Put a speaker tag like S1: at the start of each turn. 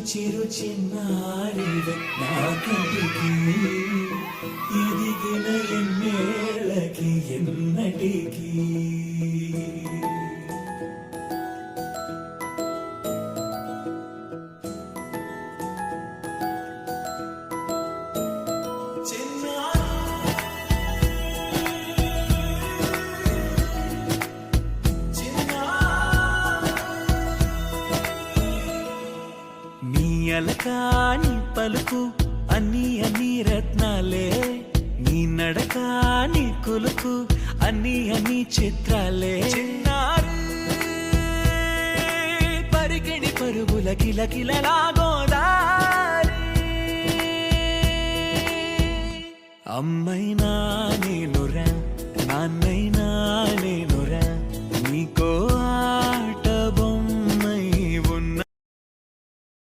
S1: చిరు చిన్నారివే నా కంటికి ఎదిగిన ఎన్నేళ్ళకి ఎన్నటికి అలకాని పలుకు అన్ని అన్ని రత్నాలే నీ నడక నీ కులుకు అన్ని అన్ని చిత్రాలే చిన్నారు పరిగిణి పరుగుల కిలకిలలాగోదారి అమ్మైనా నేనురా నాన్నైనా నేనురా నీకో ఆట